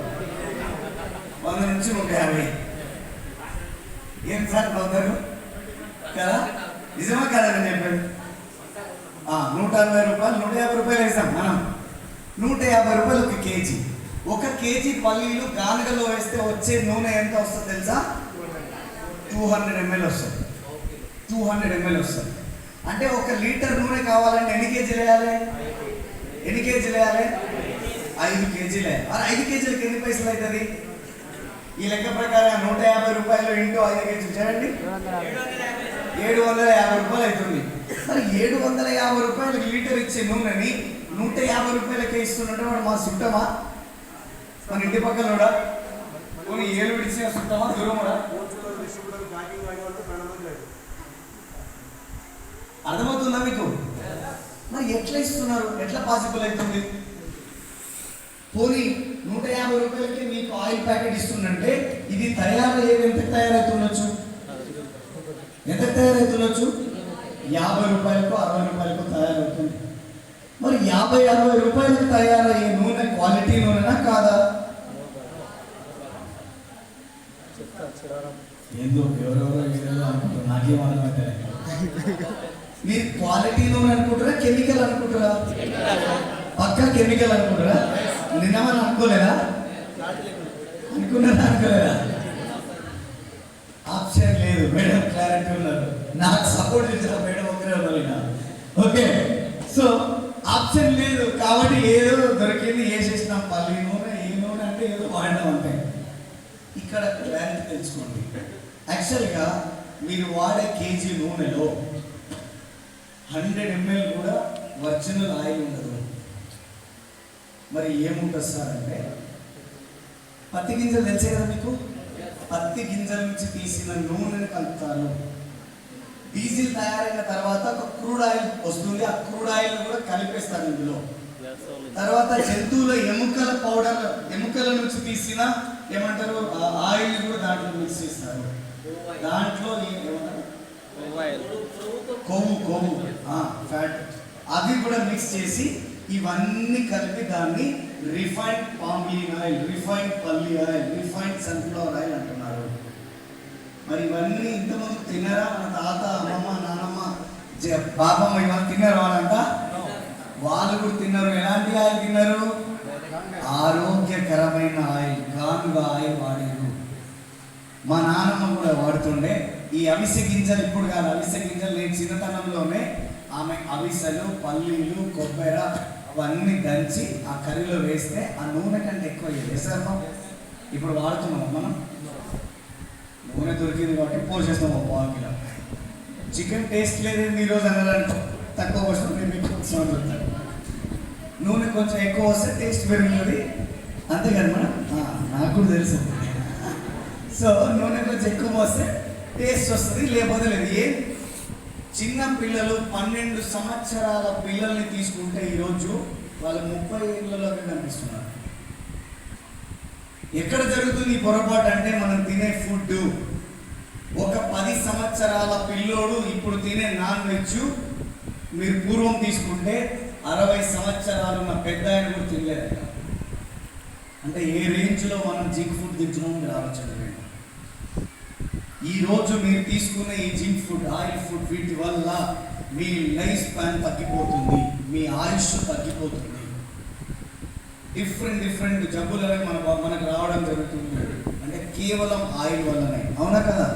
100 నుంచి 150. ఏం సార్ అవుతారు కదా? నిజమా కదా నేను చెప్పాను? 160 రూపాయలు, 150 రూపాయలు వేసాం మనం. 150 రూపాయలు 1 కేజీ. 1 కేజీ పల్లీలు గానుగలో వేస్తే వచ్చే నూనె ఎంత వస్తుంది తెలుసా? 200 ml వస్తుంది. 200 ml వస్తుంది. అంటే 1 లీటర్ నూనె కావాలంటే ఎన్ని కేజీలు వేయాలి? 5 కేజీలు వేయాలి. 5 కేజీలకి ఎన్ని పైసలు అవుతుంది? ఈ లెక్క ప్రకారం 150 రూపాయలు ఇంటూ 5 కేజీలు చేయండి, 750 రూపాయలు అవుతుంది. మరి 750 రూపాయలకి లీటర్ ఇచ్చే నూనెని 150 రూపాయలకే ఇస్తున్నట్టు వాడు మా చుట్టమా? మన ఇంటి పక్కన కూడా కొన్ని ఏళ్ళు విడిచిన చుట్టమా? దూరం కూడా? అర్థమవుతుందా మీకు? మరి ఎట్లా ఇస్తున్నారు? ఎట్లా పాసిబుల్ అవుతుంది? పోనీ 150 రూపాయలకి మీకు ఆయిల్ ప్యాకెట్ ఇస్తుందంటే ఇది తయారయ్యేది ఎంత తయారవుతుండొచ్చు? 50 రూపాయలకు 60 రూపాయలకు తయారవుతుంది. మరి 50-60 రూపాయలకు తయారయ్యే నూనె క్వాలిటీ నూనెనా కాదా? ఎందుకు ఎవరెవరో అనుకుంటారు, నాకేం అర్థమైతే. మీరు క్వాలిటీ నూనె అనుకుంటారా, కెమికల్ అనుకుంటారా? పక్కా కెమికల్ అనుకుంటారా? నిన్నమని అనుకోలేదా? అనుకోలేదా? ఆప్షన్ లేదు. మేడం క్లారిటీ ఉన్నారు, నాకు సపోర్ట్ చేసిన మేడం ఒకరే ఉన్నారు. ఓకే, సో ఆప్షన్ లేదు కాబట్టి ఏదో దొరికింది వేసేసినాం. పల్లి నూనె, ఏ నూనె అంటే ఏదో వాడినాం అంతే. ఇక్కడ క్లారిటీ తెలుసుకోండి. యాక్చువల్గా మీరు వాడే కేజీ నూనెలో 100 ml కూడా ఒరిజినల్ ఆయిల్ ఉండదు. మరి ఏముంటుంది సార్ అంటే పత్తి గింజలు తెలిసే కదా మీకు. పత్తి గింజల నుంచి తీసిన నూనెని కలుపుతారు. డీజిల్ తయారైన తర్వాత ఒక క్రూడ్ ఆయిల్ వస్తుంది, ఆ క్రూడ్ ఆయిల్ కూడా కలిపేస్తారు ఇందులో. తర్వాత జంతువుల ఎముకల పౌడర్, ఎముకల నుంచి తీసిన ఏమంటారు ఆయిల్ కూడా దాంట్లో మిక్స్ చేస్తారు. దాంట్లో కొవ్వు ఫ్యాట్ అది కూడా మిక్స్ చేసి ఇవన్నీ కలిపి దాన్ని రిఫైన్డ్ పామ్ ఆయిల్, రిఫైన్డ్ పల్లి ఆయిల్, రిఫైన్డ్ సన్ఫ్లవర్ ఆయిల్ అంటున్నారు. మరి ఇవన్నీ ఇంతమంది తిన్నారా? మన తాత, అమ్మమ్మ, నాన్నమ్మ, బాబమ్మ ఇవన్నీ తిన్నారు వాళ్ళంట? వాళ్ళు కూడా తిన్నారు. ఎలాంటి ఆయిల్ తిన్నారు? ఆరోగ్యకరమైన ఆయిల్, గానుగ ఆయిల్ వాడారు. మా నాన్నమ్మ కూడా వాడుతుండే. ఈ అవిసె గింజలు ఇప్పుడు కాదు, అవిసె గింజలు నేను చిన్నతనంలోనే ఆమె అవిసెలు, పల్లీలు, కొబ్బరి అవన్నీ దంచి ఆ కర్రీలో వేస్తే ఆ నూనె కంటే ఎక్కువ వేసారు. ఇప్పుడు వాడుతున్నాం మనం. నూనె దొరికింది కాబట్టి పోసేస్తాం ఒక పావు కిలో. చికెన్ టేస్ట్ లేదండి ఈరోజు అనడానికి తక్కువ వస్తే మేము ఎక్కువ దొరుకుతాం. నూనె కొంచెం ఎక్కువ వస్తే టేస్ట్ పెరుగుతుంది, అంతే కదా మేడం? నాకు కూడా తెలుసు. సో నూనె కొంచెం ఎక్కువ వస్తే టేస్ట్ వస్తుంది, లేకపోతే లేదు. చిన్న పిల్లలు 12 సంవత్సరాల పిల్లల్ని తీసుకుంటే ఈరోజు వాళ్ళు 30 ఏళ్ళలోనే కనిపిస్తున్నారు. ఎక్కడ జరుగుతుంది ఈ పొరపాటు అంటే మనం తినే ఫుడ్. ఒక 10 సంవత్సరాల పిల్లోడు ఇప్పుడు తినే నాన్ వెజ్ మీరు పూర్వం తీసుకుంటే 60 సంవత్సరాలు ఉన్న పెద్ద ఆయన కూడా తినలేదట. అంటే ఏ రేంజ్లో మనం జింక్ ఫుడ్ తింటున్నాం మీరు ఆలోచన చేయండి. ఈరోజు మీరు తీసుకునే ఈ జింక్ ఫుడ్, ఆయిల్ ఫుడ్, వీటి వల్ల మీ లైఫ్ స్పాన్ తగ్గిపోతుంది, మీ ఆయుష్ తగ్గిపోతుంది. డిఫరెంట్ జబ్బులు అనేవి మనకు రావడం జరుగుతుంది. అంటే కేవలం ఆయిల్ వల్లనే. అవునా కదా?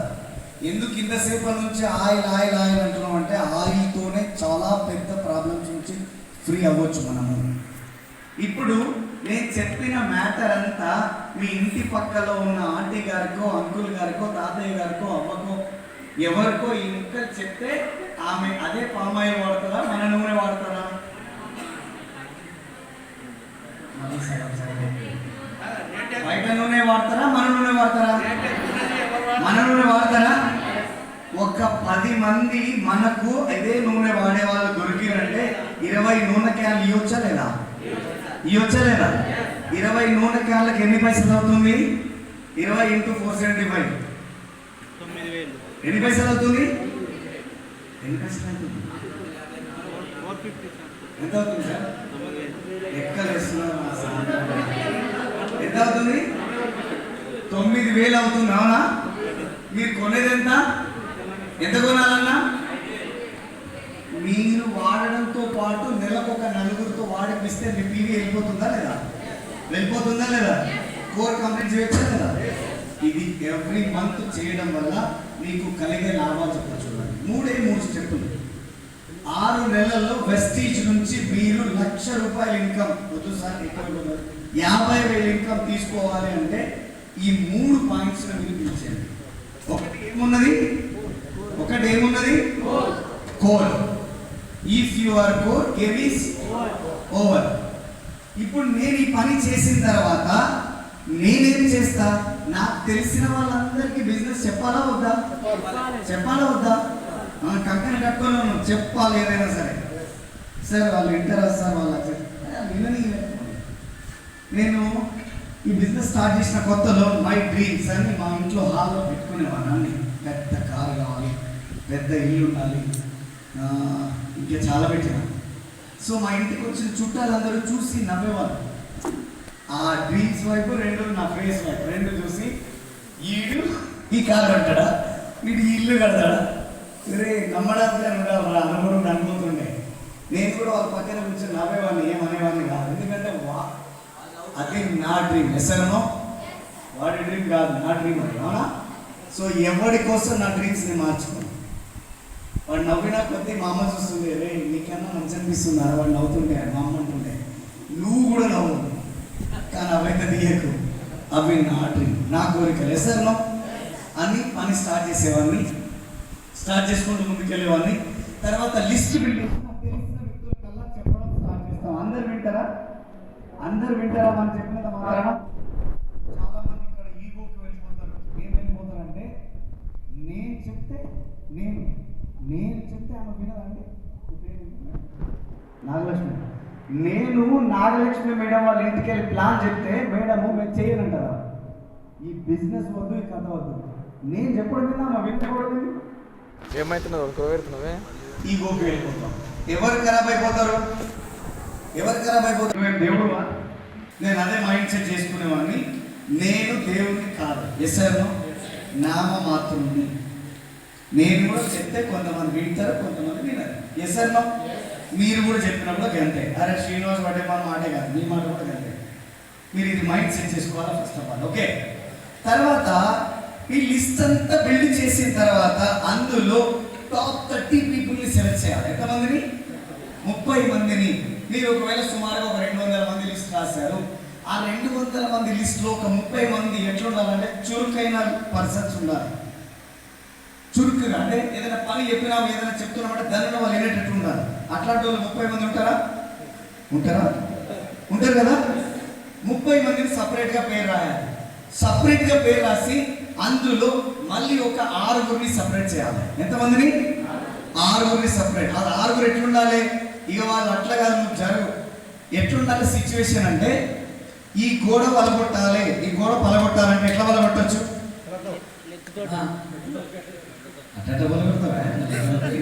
ఎందుకు ఇంతసేపు నుంచి ఆయిల్ ఆయిల్ ఆయిల్ అంటున్నాం అంటే ఆయిల్తోనే చాలా పెద్ద ప్రాబ్లమ్స్ నుంచి ఫ్రీ అవ్వచ్చు మనము. ఇప్పుడు నేను చెప్పిన మ్యాటర్ అంతా మీ ఇంటి పక్కలో ఉన్న ఆంటీ గారికో, అంకుల్ గారికో, తాతయ్య గారికో, అవ్వకో, ఎవరికో ఈ ముక్కలు చెప్తే ఆమె అదే పామ్ ఆయిల్ వాడతారా, మన నూనె వాడతారా? బయట నూనె వాడతారా, మన నూనె వాడతారా? మన నూనె వాడతారా? ఒక 10 మంది మనకు అదే నూనె వాడే వాళ్ళు దొరికిరంటే 20 నూనె క్యాన్లు ఇవ్వచ్చా లేదా? 20 నూనె క్యాన్లకు ఎన్ని పైసలు అవుతుంది? 20 × 475 ఎన్ని పైసలు అవుతుంది? ఎంత అవుతుంది సార్? ఎక్కలు వేస్తున్నారు. ఎంత అవుతుంది? 9,000 అవుతుంది. అవునా? మీరు కొనేది ఎంత కొనాలన్నా? మీరు వాడడంతో పాటు నెలకు ఒక 4గురితో వాడిపిస్తే మీ పీవీ వెళ్ళిపోతుందా లేదా? కోర్ కంప్లీట్ చేయొచ్చా లేదా? ఇది ఎవ్రీ మంత్ చేయడం వల్ల మీకు కలిగే లాభాలు చెప్పచ్చు. చూడండి, 3 స్టెప్పులు. 6 నెలల్లో వెస్టీజ్ నుంచి మీరు ₹1,00,000 ఇన్కమ్, వద్దు సార్ ఎక్కువ 50,000 ఇన్కమ్ తీసుకోవాలి అంటే ఈ 3 పాయింట్స్ మీరు పిలిచేయండి. ఒకటి ఏమున్నది? Core. If you are core, game is over. ఇప్పుడు నేను ఈ పని చేసిన తర్వాత నేనేం చేస్తా? నాకు తెలిసిన వాళ్ళందరికీ బిజినెస్ చెప్పాలా వద్దా? కంపెనీ కట్టుకొని చెప్పాలి ఏదైనా సరే. సార్ వాళ్ళు వింటారా సార్? వాళ్ళకి వినని. నేను ఈ బిజినెస్ స్టార్ట్ చేసిన కొత్తలో మై డ్రీమ్స్ అని మా ఇంట్లో హాల్లో పెట్టుకునేవాడిని. పెద్ద కారు కావాలి, పెద్ద ఇల్లు ఉండాలి, ఇంకా చాలా పెట్టిన. సో మా ఇంటికి వచ్చిన చుట్టాలందరూ చూసి నవ్వేవాళ్ళు. ఆ డ్రీమ్స్ వైపు నా ఫేస్ వైపు చూసి వీడు ఈ కారు కట్టాడా, వీడు ఈ ఇల్లు కడతాడా, వేరే నమ్మడానికి అనుభవం అనుకుంటుండే. నేను కూడా వాళ్ళ పక్కన కూర్చొని నవ్వేవాడిని, ఏమనేవాడిని కాదు. ఎందుకంటే అది నా డ్రీమ్. ఎస్ఆర్నో వాడి డ్రీమ్ కాదు, నా డ్రీమ్ అది. అవునా? సో ఎవరి కోసం నా డ్రీమ్స్ని మార్చుకోను. వాడు నవ్వినా కొద్దీ మా అమ్మ చూస్తుంది, రే నీకన్నా మంచి అనిపిస్తున్నారు వాడు నవ్వుతుంటే. మా అమ్మ అంటుండే నువ్వు కూడా నవ్వు, కానీ అవైతే తీయకు, అవి నా డ్రీమ్, నా కోరికలు. ఎస్ఆర్నో అని పని స్టార్ట్ చేసేవాడిని. స్టార్ట్ చేసుకుంటూ ముందుకెళ్ళేవాడిని. తర్వాత లిస్ట్ బిల్డ్ చేసి నాకు తెలిసిన వ్యక్తులకల్లా చెప్పడం స్టార్ట్ చేస్తాం. అందరు వింటారా? మనం చెప్పినంత మాత్రాన చాలా వినదండి నాగలక్ష్మి. నేను నాగలక్ష్మి మేడం వాళ్ళ ఇంటికి వెళ్ళి ప్లాన్ చెప్తే మేడము మేము చేయనంటారా? ఈ బిజినెస్ వద్దు, ఈ కథ వద్దు. నేను చెప్పడం విన్నా మా వినకూడదు. ఏమైతున్నది కోరుతున్నావే ఈగోకి వెళ్ళిపోతాం. ఎవరు ఖరాబ్ అయిపోతారు? ఎవరు ఖరాబ్ అయిపోతారు? మేము దేవుడువా? నేను అదే మైండ్ సెట్ చేసుకునేవాడిని. నేను దేవుడిని కాదు. ఎస్ సార్, నామ మాత్రుని. నేను కూడా చెప్తే కొంతమంది వింటారు, కొంతమంది వినరు. ఎస్ సార్, మీరు కూడా చెప్పినప్పుడు గంతే. అరే శ్రీనివాస్ పడే మన మాటే కాదు, మీ మాట కూడా గంతే. మీరు ఇది మైండ్ సెట్ చేసుకోవాలా ఫస్ట్ ఆఫ్ ఆల్. ఓకే, తర్వాత ఈ లిస్ట్ అంతా బిల్డ్ చేసిన తర్వాత అందులో టాప్ 30 పీపుల్ని సెలెక్ట్ చేయాలి. ఎంతమందిని? 30 మందిని. మీరు ఒకవేళ సుమారుగా ఒక 200 మంది లిస్ట్ రాశారు. ఆ 200 మంది లిస్ట్లో ఒక 30 మంది ఎట్లుండాలంటే చురుకైన పర్సన్స్ ఉండాలి. చురుకుగా అంటే ఏదైనా పని చెప్పినా ఏదైనా చెప్తున్నామంటే దానిలో వాళ్ళు వినేటట్టు ఉండాలి. అట్లాంటి వాళ్ళు 30 మంది ఉంటారా? ఉంటారు కదా. 30 మందిని సపరేట్గా పేరు రాయాలి. సపరేట్గా పేరు రాసి అందులో మళ్ళీ ఒక 6గురిని సపరేట్ చేయాలి. ఎంతమందిని? 6గురిని సపరేట్. అది 6గురు ఎట్లుండాలి? ఇక వాళ్ళు అట్లా కాదు, నువ్వు జరుగు. ఎట్లుండాలి సిచ్యువేషన్ అంటే ఈ గోడ పలగొట్టాలి. ఈ గోడ పలగొట్టాలంటే ఎట్లా పలగొట్టచ్చు? అట్లా పలగొడతావా?